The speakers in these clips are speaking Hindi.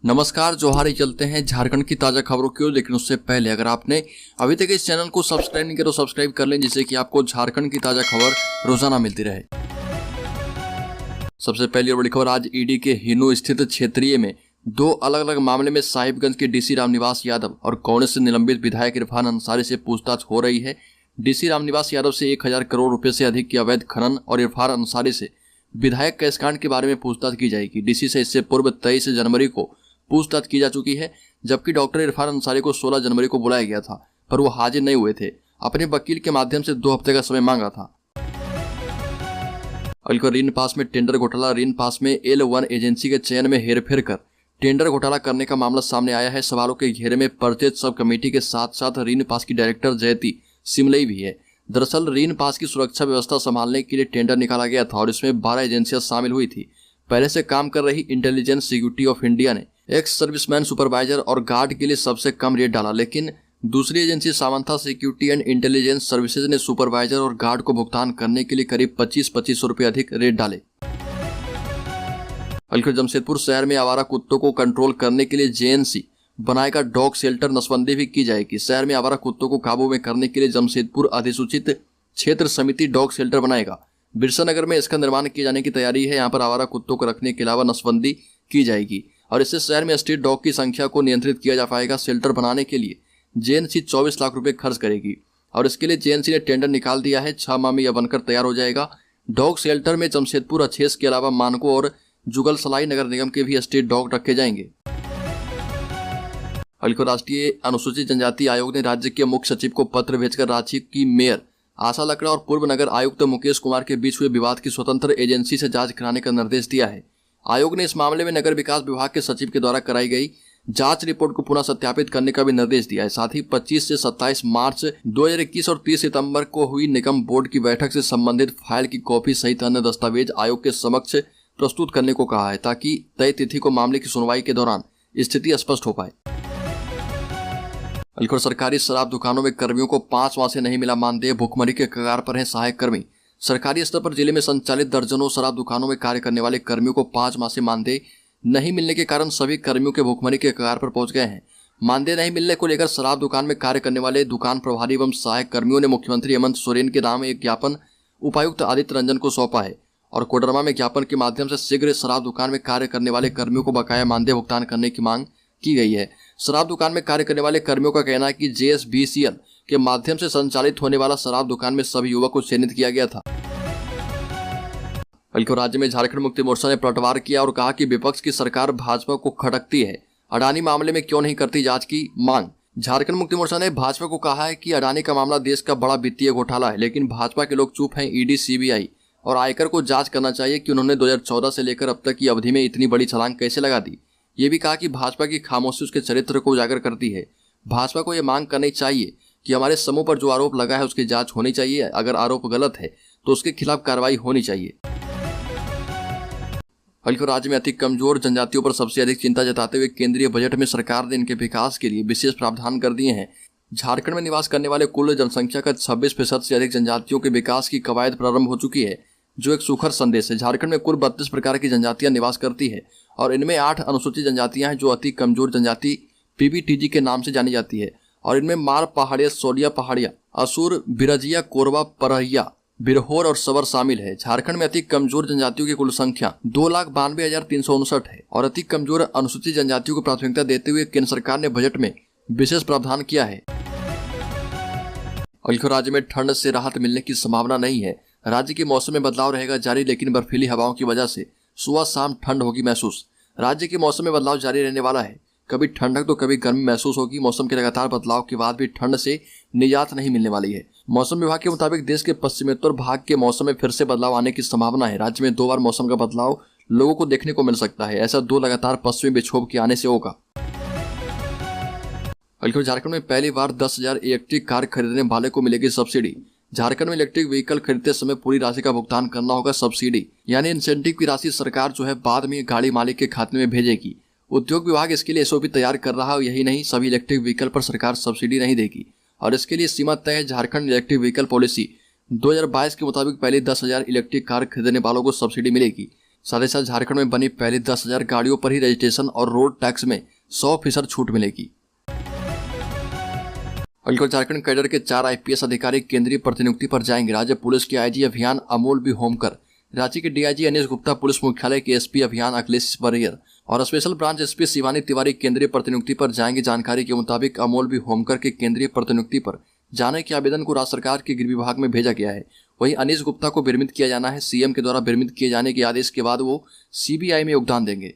नमस्कार, जोहारी। चलते हैं झारखंड की ताज़ा खबरों की ओर, लेकिन उससे पहले अगर आपने अभी तक इस चैनल को सब्सक्राइब नहीं किया तो सब्सक्राइब कर लें, जिससे कि आपको झारखंड की ताज़ा खबर रोजाना मिलती रहे। सबसे पहली और बड़ी खबर, आज ईडी के हिनू स्थित क्षेत्रीय में दो अलग अलग मामले में साहिबगंज के डीसी रामनिवास यादव और कांग्रेस से निलंबित विधायक इरफान अंसारी से पूछताछ हो रही है। डीसी रामनिवास यादव से 1000 करोड़ रुपए से अधिक की अवैध खनन और इरफान अंसारी से विधायक कैशकांड के बारे में पूछताछ की जाएगी। डीसी से इससे पूर्व 23 जनवरी को पूछताछ की जा चुकी है, जबकि डॉक्टर इरफान अंसारी को 16 जनवरी को बुलाया गया था, पर वो हाजिर नहीं हुए थे। अपने वकील के माध्यम से 2 हफ्ते का समय मांगा था। ऋण पास में टेंडर घोटाला। ऋण पास में L1 एजेंसी के चयन में हेरफेर कर टेंडर घोटाला करने का मामला सामने आया है। सवालों के घेरे में परचेज सब कमेटी के साथ साथ ऋण पास की डायरेक्टर जयती सिमलई भी है। दरअसल ऋण पास की सुरक्षा व्यवस्था संभालने के लिए टेंडर निकाला गया था और इसमें 12 एजेंसियां शामिल हुई थी। पहले से काम कर रही इंटेलिजेंस सिक्योरिटी ऑफ इंडिया ने एक्स सर्विसमैन, सुपरवाइजर और गार्ड के लिए सबसे कम रेट डाला, लेकिन दूसरी agency Samantha security and intelligence services ने सुपरवाइजर और गार्ड को भुगतान करने के लिए करीब 2500 रुपए अधिक रेट डाले। जमशेदपुर शहर में आवारा कुत्तों को कंट्रोल करने के लिए जेएनसी बनाएगा डॉग शेल्टर। नसबंदी भी की जाएगी। शहर में आवारा कुत्तों को काबू में करने के लिए जमशेदपुर अधिसूचित क्षेत्र समिति डॉग शेल्टर बनाएगा। बिरसा नगर में इसका निर्माण किए जाने की तैयारी है। यहाँ पर आवारा कुत्तों को रखने के अलावा नसबंदी की जाएगी और इससे शहर में स्ट्रीट डॉग की संख्या को नियंत्रित किया जा पाएगा। शेल्टर बनाने के लिए जेएनसी 24 लाख रुपए खर्च करेगी और इसके लिए जेएनसी ने टेंडर निकाल दिया है। 6 माह में यह बनकर तैयार हो जाएगा। डॉग शेल्टर में जमशेदपुर, अछेस के अलावा मानको और जुगलसलाई नगर निगम के भी स्ट्रीट डॉग रखे जाएंगे। राष्ट्रीय अनुसूचित जनजाति आयोग ने राज्य के मुख्य सचिव को पत्र भेजकर रांची की मेयर आशा लकड़ा और पूर्व नगर आयुक्त मुकेश कुमार के बीच हुए विवाद की स्वतंत्र एजेंसी से जांच कराने का निर्देश दिया है। आयोग ने इस मामले में नगर विकास विभाग के सचिव के द्वारा कराई गई जांच रिपोर्ट को पुनः सत्यापित करने का भी निर्देश दिया है। साथ ही 25 से 27 मार्च 2021 और 30 सितंबर को हुई निगम बोर्ड की बैठक से संबंधित फाइल की कॉपी सहित अन्य दस्तावेज आयोग के समक्ष प्रस्तुत करने को कहा है, ताकि तय तिथि को मामले की सुनवाई के दौरान स्थिति स्पष्ट हो पाए। सरकारी शराब दुकानों में कर्मियों को 5 माह से नहीं मिला मानदेय। भुखमरी के कगार पर हैं सहायक कर्मी। सरकारी स्तर पर जिले में संचालित दर्जनों शराब दुकानों में कार्य करने वाले कर्मियों को 5 माह से मानदेय नहीं मिलने के कारण सभी कर्मियों के भुखमरी के कगार पर पहुंच गए हैं। मानदेय नहीं मिलने को लेकर शराब दुकान में कार्य करने वाले दुकान प्रभारी एवं सहायक कर्मियों ने मुख्यमंत्री हेमंत सोरेन के नाम एक ज्ञापन उपायुक्त आदित्य रंजन को सौंपा है और कोडरमा में ज्ञापन के माध्यम से शीघ्र शराब दुकान में कार्य करने वाले कर्मियों को बकाया मानदेय भुगतान करने की मांग की गई है। शराब दुकान में कार्य करने वाले कर्मियों का कहना है कि JSBCL के माध्यम से संचालित होने वाला शराब दुकान में सभी युवक को चयनित किया गया था। राज्य में झारखंड मुक्ति मोर्चा ने पलटवार किया और कहा कि विपक्ष की सरकार भाजपा को खटकती है। अडानी मामले में क्यों नहीं करती जांच की मांग। झारखंड मुक्ति मोर्चा ने भाजपा को कहा है कि अडानी का मामला देश का बड़ा वित्तीय घोटाला है, लेकिन भाजपा के लोग चुप हैं। ईडी, CBI और आयकर को जांच करना चाहिए कि उन्होंने 2014 से लेकर अब तक की अवधि में इतनी बड़ी छलांग कैसे लगा दी। ये भी कहा कि भाजपा की खामोशी उसके चरित्र को उजागर करती है। भाजपा को यह मांग करनी चाहिए कि हमारे समूह पर जो आरोप लगा है उसकी जांच होनी चाहिए। अगर आरोप गलत है तो उसके खिलाफ कार्रवाई होनी चाहिए। राज्य में अति कमजोर जनजातियों पर सबसे अधिक चिंता जताते हुए केंद्रीय बजट में सरकार ने इनके विकास के लिए विशेष प्रावधान कर दिए हैं। झारखंड में निवास करने वाले कुल जनसंख्या का 26% से अधिक जनजातियों के विकास की कवायद प्रारंभ हो चुकी है, जो एक सुखद संदेश है। झारखंड में कुल 32 प्रकार की जनजातियां निवास करती है और इनमें 8 अनुसूचित जनजातियां हैं जो अति कमजोर जनजाति PBTG के नाम से जानी जाती है और इनमें मार पहाड़िया, सोलिया पहाड़िया, असुर, बिरजिया, कोरबा, परहिया, बिरहोर और सवर शामिल है। झारखंड में अति कमजोर जनजातियों की कुल संख्या 2,92,359 है और अति कमजोर अनुसूचित जनजातियों को प्राथमिकता देते हुए केंद्र सरकार ने बजट में विशेष प्रावधान किया है। राज्य में ठंड से राहत मिलने की संभावना नहीं है। राज्य के मौसम में बदलाव रहेगा जारी, लेकिन बर्फीली हवाओं की वजह से सुबह शाम ठंड होगी महसूस। राज्य के मौसम में बदलाव जारी रहने वाला है। कभी ठंडक तो कभी गर्मी महसूस होगी। मौसम के लगातार बदलाव के बाद भी ठंड से निजात नहीं मिलने वाली है। मौसम विभाग के मुताबिक देश के पश्चिमोत्तर भाग के मौसम में फिर से बदलाव आने की संभावना है। राज्य में 2 बार मौसम का बदलाव लोगों को देखने को मिल सकता है। ऐसा 2 लगातार पश्चिमी विक्षोभ के आने से होगा। झारखंड में पहली बार 10,000 इलेक्ट्रिक कार खरीदने वाले को मिलेगी सब्सिडी। झारखंड में इलेक्ट्रिक व्हीकल खरीदते समय पूरी राशि का भुगतान करना होगा सब्सिडी, यानी इंसेंटिव की राशि सरकार बाद में गाड़ी मालिक के खाते में भेजेगी। उद्योग विभाग इसके लिए SOP तैयार कर रहा है। यही नहीं, सभी इलेक्ट्रिक व्हीकल पर सरकार सब्सिडी नहीं देगी और इसके लिए सीमा तय है। झारखंड इलेक्ट्रिक व्हीकल पॉलिसी 2022 के मुताबिक पहले 10,000 इलेक्ट्रिक कार खरीदने वालों को सब्सिडी मिलेगी। साथ ही साथ झारखंड में बनी पहली 10,000 गाड़ियों पर ही रजिस्ट्रेशन और रोड टैक्स में 100% छूट मिलेगी। झारखंड कैडर के 4 IPS अधिकारी केंद्रीय प्रतिनियुक्ति पर जाएंगे। राज्य पुलिस के IG अभियान अमोल बी होमकर, रांची के DIG अनिश गुप्ता, पुलिस मुख्यालय के SP अभियान अखिलेश बरियर और special branch SP Shivani Tiwari केंद्रीय प्रतिनियुक्ति पर जाएंगे। जानकारी के मुताबिक अमोल बी होमकर के केंद्रीय प्रतिनियुक्ति पर जाने के आवेदन को राज्य सरकार के गृह विभाग में भेजा गया है। वहीं अनिश गुप्ता को विरमित किया जाना है। CM के द्वारा विरमित किए जाने के आदेश के बाद वो CBI में योगदान देंगे।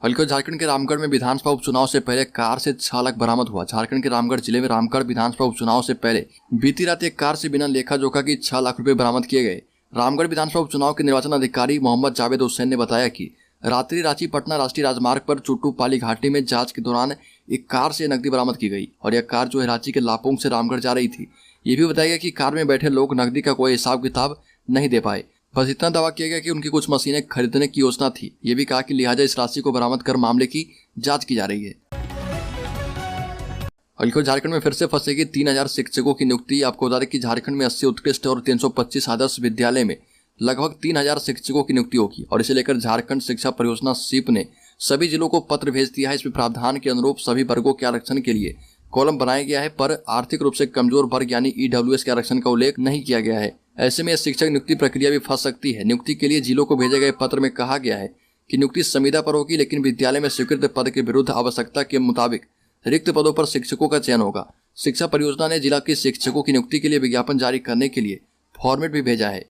झारखंड के रामगढ़ में विधानसभा उपचुनाव से पहले कार से 6 लाख बरामद हुआ। झारखंड के रामगढ़ जिले में रामगढ़ विधानसभा उपचुनाव से पहले बीती रात एक कार से बिना लेखा जोखा की 6 लाख रुपए बरामद किए गए। रामगढ़ विधानसभा उपचुनाव के निर्वाचन अधिकारी मोहम्मद जावेद हुसैन ने बताया कि रात्रि रांची पटना राष्ट्रीय राजमार्ग पर चुट्टूपाली घाटी में जांच के दौरान एक कार से नकदी बरामद की गई और यह कार जो है रांची के लापोंग से रामगढ़ जा रही थी। ये भी बताया गया कि कार में बैठे लोग नकदी का कोई हिसाब किताब नहीं दे पाए। बस इतना दावा किया गया कि उनकी कुछ मशीनें खरीदने की योजना थी। ये भी कहा कि लिहाजा इस राशि को बरामद कर मामले की जांच की जा रही है। झारखंड में फिर से फंसेगी 3,000 शिक्षकों की नियुक्ति। आपको बता दें कि झारखंड में 80 उत्कृष्ट और 325 आदर्श विद्यालय में लगभग 3,000 शिक्षकों की नियुक्ति होगी और इसे लेकर झारखंड शिक्षा परियोजना SIP ने सभी जिलों को पत्र भेज दिया है। इसमें प्रावधान के अनुरूप सभी वर्गों के आरक्षण के लिए कॉलम बनाया गया है, पर आर्थिक रूप से कमजोर वर्ग यानी EWS के आरक्षण का उल्लेख नहीं किया गया है। ऐसे में शिक्षक नियुक्ति प्रक्रिया भी फंस सकती है। नियुक्ति के लिए जिलों को भेजे गए पत्र में कहा गया है कि नियुक्ति संविदा पर होगी, लेकिन विद्यालय में स्वीकृत पद के विरुद्ध आवश्यकता के मुताबिक रिक्त पदों पर शिक्षकों का चयन होगा। शिक्षा परियोजना ने जिला के शिक्षकों की नियुक्ति के लिए विज्ञापन जारी करने के लिए फॉर्मेट भी भेजा है।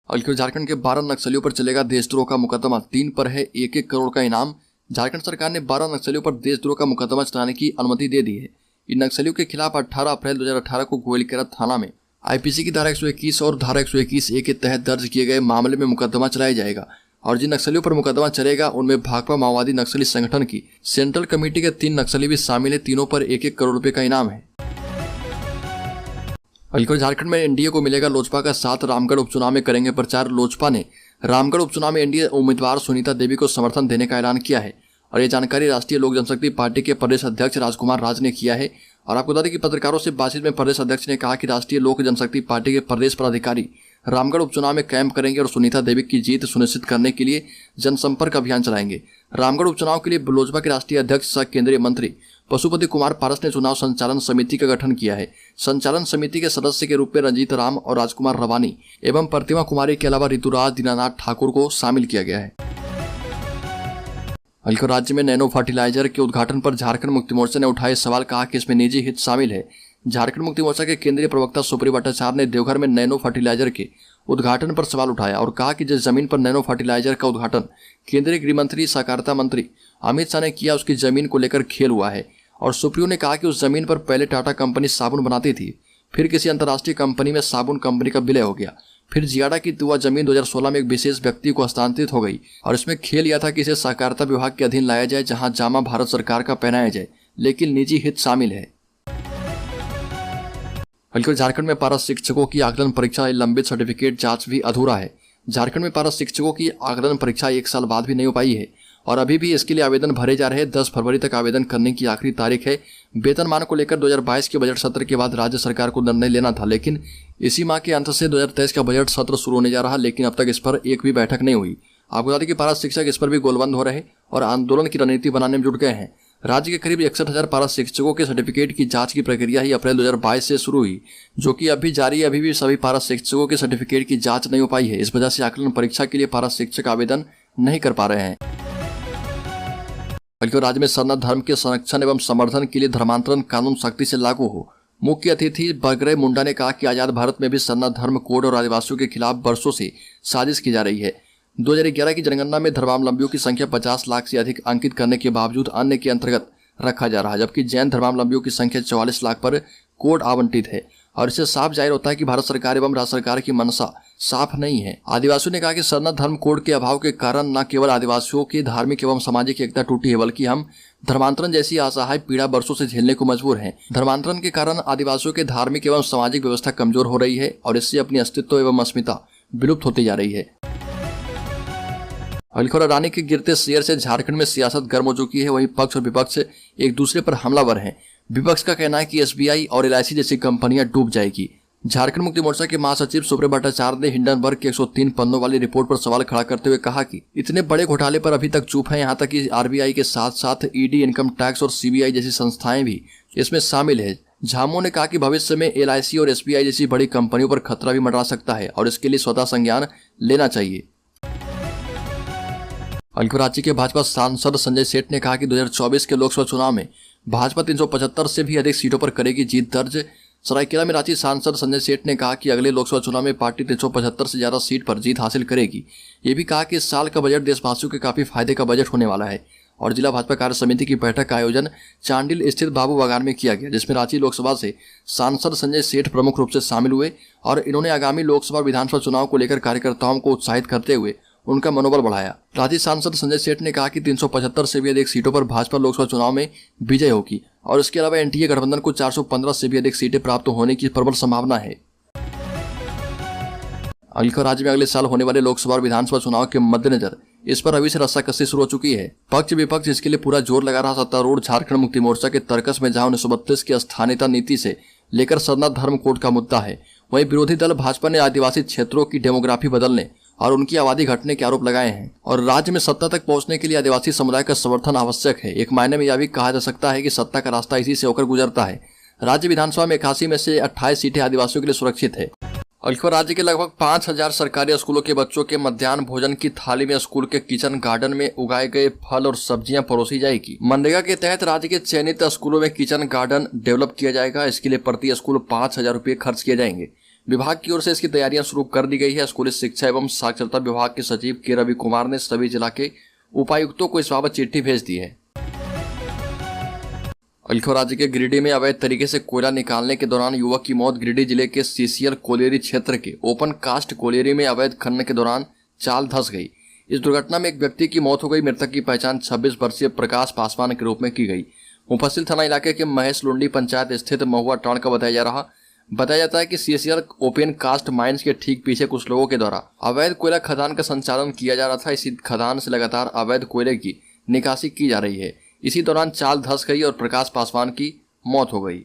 झारखंड के 12 नक्सलियों पर चलेगा देशद्रोह का मुकदमा। 3 पर है 1-1 करोड़ का इनाम। झारखंड सरकार ने 12 नक्सलियों पर देशद्रोह का मुकदमा चलाने की अनुमति दे दी है। इन नक्सलियों के खिलाफ 18 अप्रैल 2018 को गोइलकेरा थाना में IPC की धारा 121 और धारा 121A के तहत दर्ज किए गए मामले में मुकदमा चलाया जाएगा और जिन नक्सलियों पर मुकदमा चलेगा उनमें भाकपा माओवादी नक्सली संगठन की सेंट्रल कमेटी के 3 नक्सली भी शामिल है। तीनों पर 1-1 करोड़ रुपए का इनाम है। झारखंड में NDA को मिलेगा लोजपा का साथ। रामगढ़ उपचुनाव में करेंगे प्रचार। लोजपा ने रामगढ़ उपचुनाव में NDA उम्मीदवार सुनीता देवी को समर्थन देने का ऐलान किया है और ये जानकारी राष्ट्रीय लोक जनशक्ति पार्टी के प्रदेश अध्यक्ष राजकुमार राज ने किया है। और आपको बता दें कि पत्रकारों से बातचीत में प्रदेश अध्यक्ष ने कहा कि राष्ट्रीय लोक जनशक्ति पार्टी के प्रदेश पदाधिकारी रामगढ़ उपचुनाव में कैंप करेंगे और सुनीता देवी की जीत सुनिश्चित करने के लिए जनसंपर्क अभियान चलाएंगे। रामगढ़ उपचुनाव के लिए लोजपा के राष्ट्रीय अध्यक्ष सह केंद्रीय मंत्री पशुपति कुमार पारस ने चुनाव संचालन समिति का गठन किया है। संचालन समिति के सदस्य के रूप में रंजीत राम और राजकुमार रवानी एवं प्रतिमा कुमारी के अलावा ऋतुराज दीनानाथ ठाकुर को शामिल किया गया है। राज्य में नैनो फर्टिलाइजर के उद्घाटन पर झारखंड मुक्ति मोर्चा ने उठाए सवाल। कहा कि इसमें निजी हित शामिल है। झारखंड मुक्ति मोर्चा के केंद्रीय प्रवक्ता सुप्रिय भट्टाचार्य ने देवघर में नैनो फर्टिलाइजर के उद्घाटन पर सवाल उठाया और कहा कि जिस जमीन पर नैनो फर्टिलाइजर का उद्घाटन केंद्रीय गृह मंत्री सहकारिता मंत्री अमित शाह ने किया, उसकी जमीन को लेकर खेल हुआ है। और सुप्रियो ने कहा कि उस जमीन पर पहले टाटा कंपनी साबुन बनाती थी, फिर किसी अंतर्राष्ट्रीय कंपनी में साबुन कंपनी का विलय हो गया, फिर जियाडा की वह जमीन 2016 में एक विशेष व्यक्ति को हस्तांतरित हो गई और इसमें खेल यह था कि इसे सहकारिता विभाग के अधीन लाया जाए जहां जामा भारत सरकार का पहनाया जाए, लेकिन निजी हित शामिल है। झारखंड में पारा शिक्षकों की आकलन परीक्षा लंबित सर्टिफिकेट जांच भी अधूरा है। झारखंड में पारा शिक्षकों की आकलन परीक्षा 1 साल बाद भी नहीं हो पाई है और अभी भी इसके लिए आवेदन भरे जा रहे हैं। 10 फरवरी तक आवेदन करने की आखिरी तारीख है। वेतनमान को लेकर 2022 के बजट सत्र के बाद राज्य सरकार को निर्णय लेना था, लेकिन इसी माह के अंत से 2023 का बजट सत्र शुरू होने जा रहा, लेकिन अब तक इस पर एक भी बैठक नहीं हुई। आपको बता दें कि पारा शिक्षक इस पर भी गोलबंद हो रहे और आंदोलन की रणनीति बनाने में जुट गए हैं। राज्य के करीब 61,000 पारा शिक्षकों के सर्टिफिकेट की जांच की प्रक्रिया ही अप्रैल 2022 से शुरू हुई, जो कि अभी जारी है। अभी भी सभी पारा शिक्षकों के सर्टिफिकेट की जांच नहीं हो पाई है। इस वजह से आकलन परीक्षा के लिए पारा शिक्षक आवेदन नहीं कर पा रहे हैं। बल्कि राज्य में सनातन धर्म के संरक्षण एवं समर्थन के लिए धर्मांतरण कानून सख्ती से लागू हो। मुख्य अतिथि बगरे मुंडा ने कहा कि आजाद भारत में भी सनातन धर्म कोड और आदिवासियों के खिलाफ वर्षों से साजिश की जा रही है। 2011 की जनगणना में धर्मावलंबियों की संख्या 50 लाख से अधिक अंकित करने के बावजूद अन्य के अंतर्गत रखा जा रहा है, जबकि जैन धर्मावलंबियों की संख्या 44 लाख पर कोड आवंटित है और इससे साफ जाहिर होता है कि भारत सरकार एवं राज्य सरकार की मंशा साफ नहीं है। आदिवासियों ने कहा कि सनातन धर्म कोड के अभाव के कारण न केवल आदिवासियों की धार्मिक एवं सामाजिक एकता टूटी है, बल्कि हम धर्मांतरण जैसी असहाय पीड़ा वर्षों से झेलने को मजबूर हैं। धर्मांतरण के कारण आदिवासियों के धार्मिक एवं सामाजिक व्यवस्था कमजोर हो रही है और इससे अपनी अस्तित्व एवं अस्मिता विलुप्त होती जा रही है। और अडानी के गिरते शेयर से झारखंड में सियासत गर्म हो चुकी है। वहीं पक्ष और विपक्ष एक दूसरे पर हमलावर हैं। विपक्ष का कहना है कि SBI और LIC जैसी कंपनियां डूब जाएगी। झारखंड मुक्ति मोर्चा के महासचिव सुब्रत भट्टाचार्य ने हिंडनबर्ग की 103 पन्नों वाली रिपोर्ट पर सवाल खड़ा करते हुए कहा कि इतने बड़े घोटाले पर अभी तक चुप है। यहाँ तक कि आरबीआई के साथ साथ ईडी, इनकम टैक्स और सीबीआई जैसी संस्थाएं भी इसमें शामिल है। झामो ने कहा कि भविष्य में एलआईसी और एसबीआई जैसी बड़ी कंपनियों पर खतरा भी मंडरा सकता है और इसके लिए स्वतः संज्ञान लेना चाहिए। राज्य के भाजपा सांसद संजय सेठ ने कहा कि 2024 के लोकसभा चुनाव में भाजपा 375 से भी अधिक सीटों पर करेगी जीत दर्ज। सरायकेला में रांची सांसद संजय सेठ ने कहा कि अगले लोकसभा चुनाव में पार्टी 375 से ज्यादा सीट पर जीत हासिल करेगी। ये भी कहा कि इस साल का बजट देशवासियों के काफी फायदे का बजट होने वाला है। और जिला भाजपा कार्य समिति की बैठक का आयोजन चांडिल स्थित बाबू बागान में किया गया, जिसमें रांची लोकसभा से सांसद संजय सेठ प्रमुख रूप से शामिल हुए और इन्होंने आगामी लोकसभा विधानसभा चुनाव को लेकर कार्यकर्ताओं को उत्साहित करते हुए उनका मनोबल बढ़ाया। रांची सांसद संजय सेठ ने कहा कि 375 से भी अधिक सीटों पर भाजपा लोकसभा चुनाव में विजय होगी और इसके अलावा एनडीए गठबंधन को 415 से भी अधिक सीटें प्राप्त होने की प्रबल संभावना है। राज्य में अगले साल होने वाले लोकसभा और विधानसभा चुनाव के मद्देनजर इस पर अभी से रस्साकसी शुरू हो चुकी है। पक्ष विपक्ष इसके लिए पूरा जोर लगा रहा। सत्तारूढ़ झारखंड मुक्ति मोर्चा के तर्कस में जहां 1932 की स्थानीयता नीति से लेकर सरना धर्म कोड का मुद्दा है, वहीं विरोधी दल भाजपा ने आदिवासी क्षेत्रों की डेमोग्राफी बदलने और उनकी आबादी घटने के आरोप लगाए हैं। और राज्य में सत्ता तक पहुंचने के लिए आदिवासी समुदाय का समर्थन आवश्यक है। एक मायने में यह भी कहा जा सकता है कि सत्ता का रास्ता इसी से होकर गुजरता है। राज्य विधानसभा में 81 में से 28 सीटें आदिवासियों के लिए सुरक्षित है। राज्य के लगभग 5000 सरकारी स्कूलों के बच्चों के मध्याह्न भोजन की थाली में स्कूल के किचन गार्डन में उगाए गए फल और सब्जियां परोसी जाएगी। मनरेगा के तहत राज्य के चयनित स्कूलों में किचन गार्डन डेवलप किया जाएगा। इसके लिए प्रति स्कूल 5000 रुपये खर्च किए जाएंगे। विभाग की ओर से इसकी तैयारियां शुरू कर दी गई है। स्कूली शिक्षा एवं साक्षरता विभाग के सचिव के रवि कुमार ने सभी जिला के उपायुक्तों को इस बाबत चिट्ठी भेज दी है। राज्य के गिरिडीह में अवैध तरीके से कोयला निकालने के दौरान युवक की मौत। गिरिडीह जिले के सीसीएल कोलेरी क्षेत्र के ओपन कास्ट कोलेरी में अवैध खनन के दौरान चाल धंस गई। इस दुर्घटना में एक व्यक्ति की मौत हो गई। मृतक की पहचान 26 वर्षीय प्रकाश पासवान के रूप में की गई। मुफस्सिल थाना इलाके के महेश लुंडी पंचायत स्थित महुआ टांड का बताया जाता है कि सीसीएल ओपन कास्ट माइंस के ठीक पीछे कुछ लोगों के द्वारा अवैध कोयला खदान का संचालन किया जा रहा था। इसी खदान से लगातार अवैध कोयले की निकासी की जा रही है। इसी दौरान चाल धंस गई और प्रकाश पासवान की मौत हो गई।